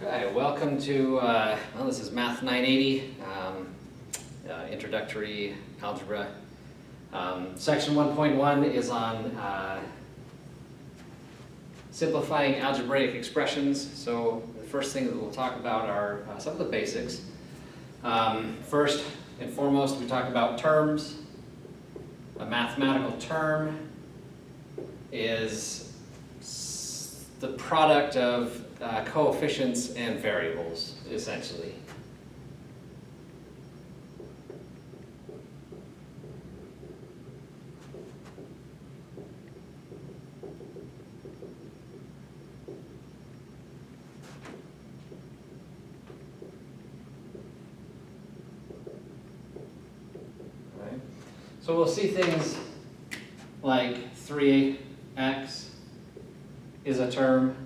Okay, welcome to, well, this is Math 980, Introductory Algebra. Section 1.1 is on simplifying algebraic expressions. So the first thing that we'll talk about are some of the basics. First and foremost, we talk about terms. A mathematical term is the product of coefficients and variables, essentially. Right. So we'll see things like 3x is a term.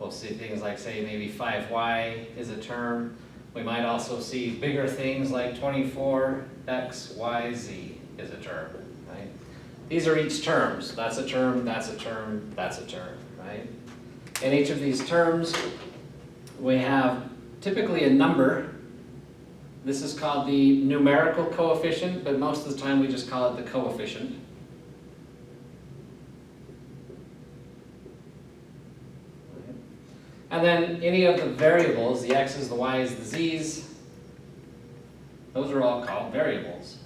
We'll see things like, say, maybe 5y is a term. We might also see bigger things like 24xyz is a term, right? These are each terms. That's a term, that's a term, that's a term, right? In each of these terms, we have typically a number. This is called the numerical coefficient, but most of the time we just call it the coefficient. And then any of the variables, the x's, the y's, the z's, those are all called variables.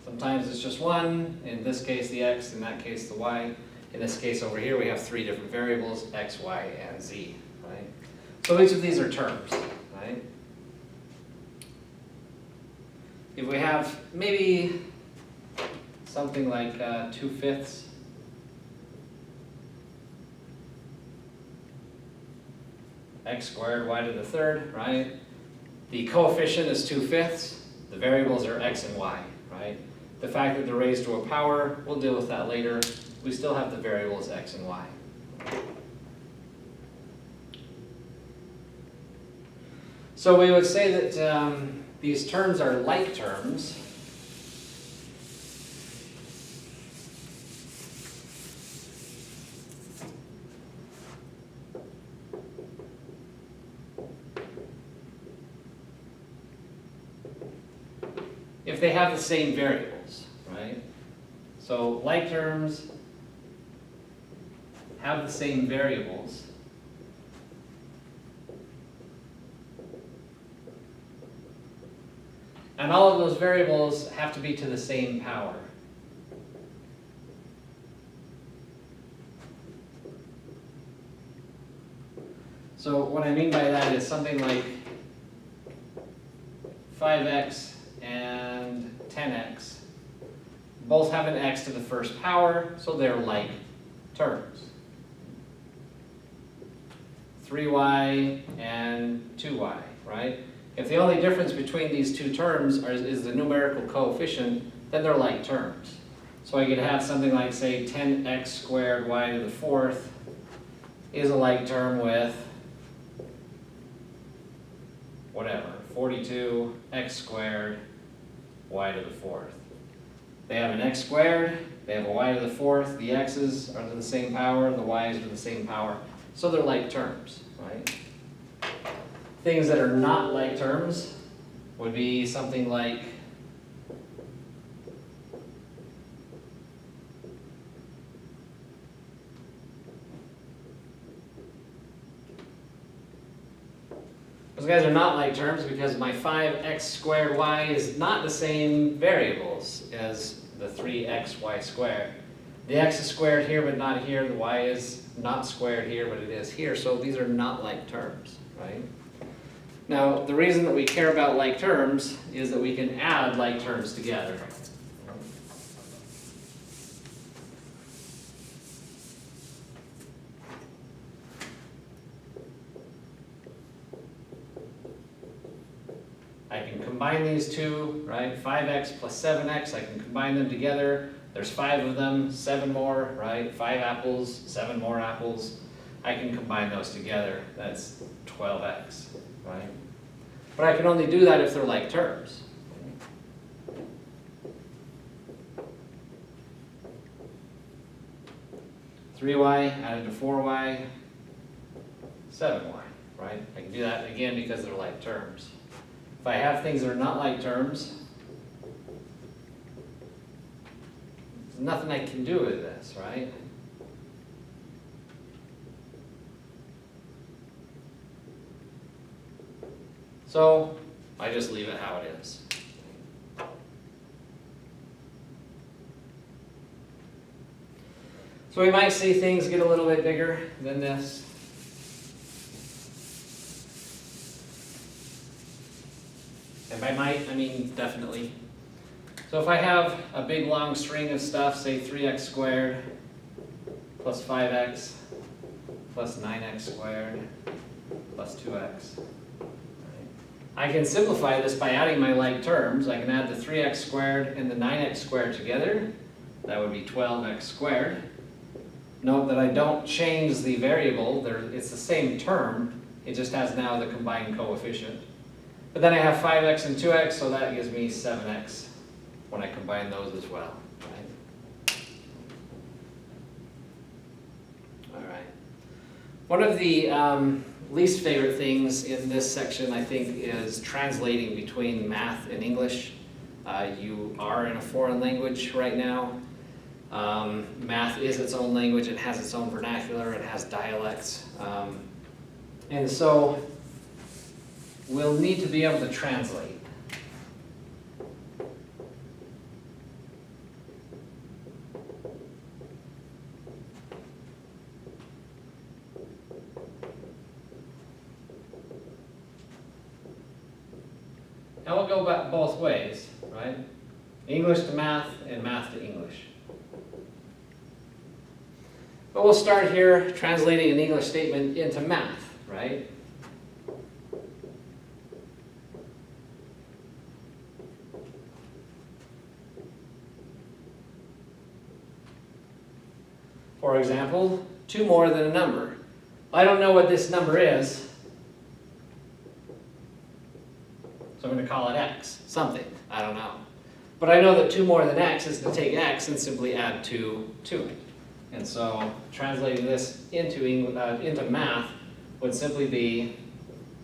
Sometimes it's just one, in this case the x, in that case the y. In this case over here we have three different variables, x, y, and z, right? So each of these are terms, right? If we have maybe something like 2/5 x squared y to the third, right? The coefficient is 2/5. The variables are x and y, right? The fact that they're raised to a power, we'll deal with that later. We still have the variables x and y. So we would say that these terms are like terms. If they have the same variables, right? So like terms have the same variables. And all of those variables have to be to the same power. So what I mean by that is something like 5x and 10x both have an x to the first power, so they're like terms. 3y and 2y, right? If the only difference between these two terms is the numerical coefficient, then they're like terms. So I could have something like, say, 10x squared y to the fourth is a like term with whatever, 42x squared y to the fourth. They have an x squared, they have a y to the fourth, the x's are to the same power, the y's are to the same power, so they're like terms, right? Things that are not like terms would be something like those guys are not like terms because my 5x squared y is not the same variables as the 3xy squared. The x is squared here but not here, the y is not squared here but it is here, so these are not like terms, right? Now, the reason that we care about like terms is that we can add like terms together. I can combine these two, right? 5x plus 7x, I can combine them together. There's 5 of them, 7 more, right? 5 apples, 7 more apples. I can combine those together. That's 12x, right? But I can only do that if they're like terms. 3y added to 4y, 7y, right? I can do that again because they're like terms. If I have things that are not like terms, there's nothing I can do with this, right? So I just leave it how it is. So we might see things get a little bit bigger than this. And by might, I mean definitely. So if I have a big long string of stuff, say 3x squared plus 5x plus 9x squared plus 2x. I can simplify this by adding my like terms. I can add the 3x squared and the 9x squared together. That would be 12x squared. Note that I don't change the variable. It's the same term. It just has now the combined coefficient. But then I have 5x and 2x, so that gives me 7x when I combine those as well. Right? All right. One of the least favorite things in this section, I think, is translating between math and English. You are in a foreign language right now. Math is its own language. It has its own vernacular. It has dialects. And so we'll need to be able to translate. And we'll go back both ways, right? English to math and math to English. But we'll start here translating an English statement into math, right? For example, 2 more than a number. I don't know what this number is, so I'm going to call it x, something, I don't know. But I know that 2 more than x is to take x and simply add 2 to it. And so translating this into math would simply be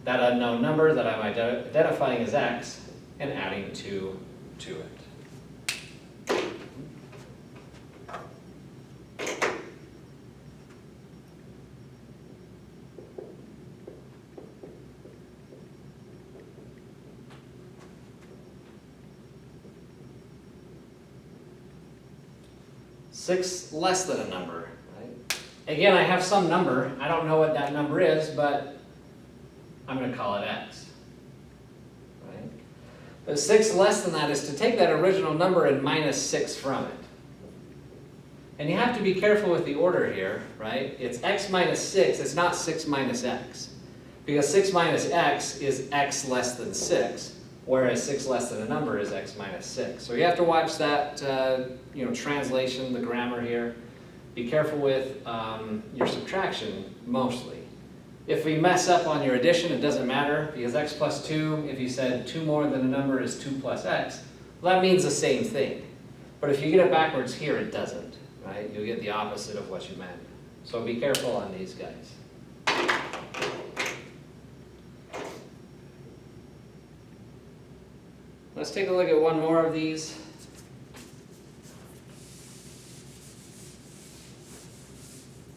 that unknown number that I'm identifying as x and adding 2 to it. Six less than a number, right? Again, I have some number. I don't know what that number is, but I'm going to call it x. Right? But 6 less than that is to take that original number and minus 6 from it. And you have to be careful with the order here, right? It's x minus 6. It's not 6 minus x. Because 6 minus x is x less than 6. Whereas 6 less than a number is x minus 6. So you have to watch that translation, the grammar here. Be careful with your subtraction, mostly. If we mess up on your addition, it doesn't matter, because x plus 2, if you said 2 more than a number is 2 plus x, well, that means the same thing. But if you get it backwards here, it doesn't, right? You'll get the opposite of what you meant. So be careful on these guys. Let's take a look at one more of these.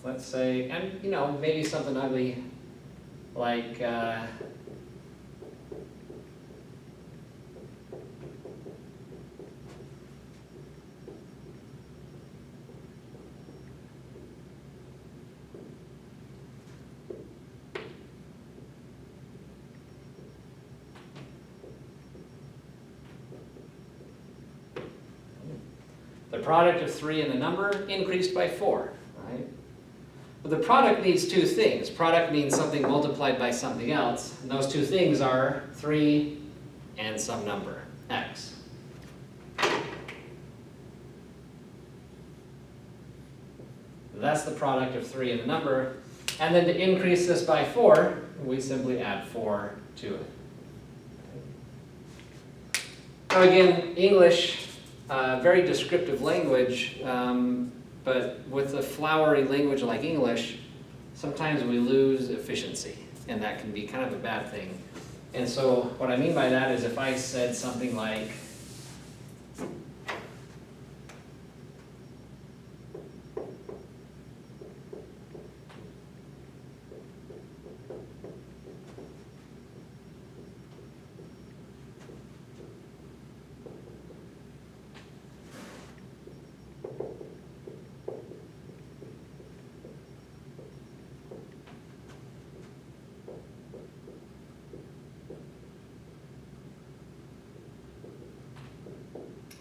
Let's say, and maybe something ugly like the product of 3 and the number increased by 4, right? But the product needs 2 things. Product means something multiplied by something else, and those 2 things are 3 and some number, x. That's the product of 3 and the number. And then to increase this by 4, we simply add 4 to it. Now again, English, very descriptive language. but with a flowery language like English, sometimes we lose efficiency, and that can be kind of a bad thing. And so what I mean by that is if I said something like,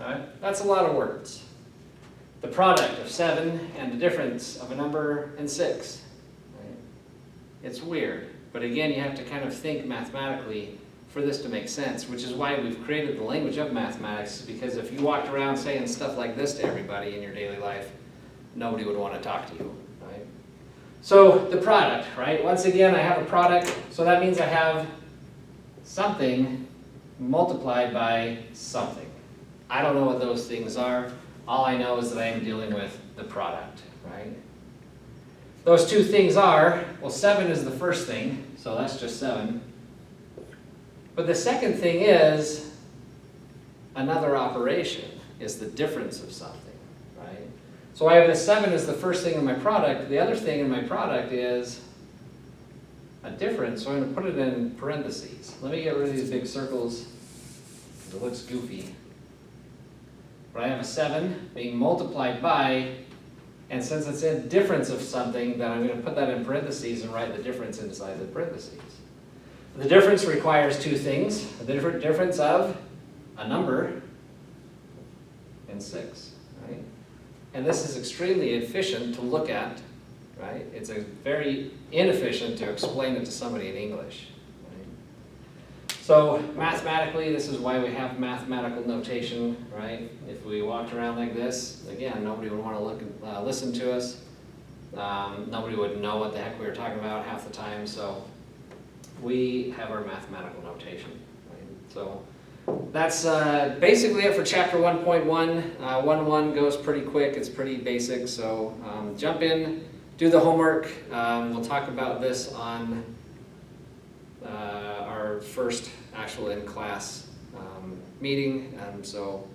alright, that's a lot of words. The product of 7 and the difference of a number and 6. Right? It's weird, but again, you have to kind of think mathematically for this to make sense, which is why we've created the language of mathematics, because if you walked around saying stuff like this to everybody in your daily life, nobody would want to talk to you. Right? So the product, right? Once again, I have a product, so that means I have something multiplied by something. I don't know what those things are. All I know is that I am dealing with the product, right? Those two things are, well, 7 is the first thing, so that's just 7. But the second thing is another operation, is the difference of something, right? So I have the 7 as the first thing in my product. The other thing in my product is a difference, so I'm going to put it in parentheses. Let me get rid of these big circles, because it looks goofy. But I have a 7 being multiplied by, and since it's a difference of something, then I'm going to put that in parentheses and write the difference inside the parentheses. The difference requires two things: the difference of a number and 6, right? And this is extremely efficient to look at, right? It's very inefficient to explain it to somebody in English. So mathematically, this is why we have mathematical notation, right? If we walked around like this, again, nobody would want to look and listen to us. Nobody would know what the heck we were talking about half the time. So we have our mathematical notation. Right? So that's basically it for chapter 1.1. 1.1 goes pretty quick. It's pretty basic. So jump in, do the homework. We'll talk about this on our first actual in-class meeting, so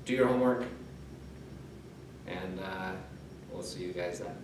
do your homework, and we'll see you guys then.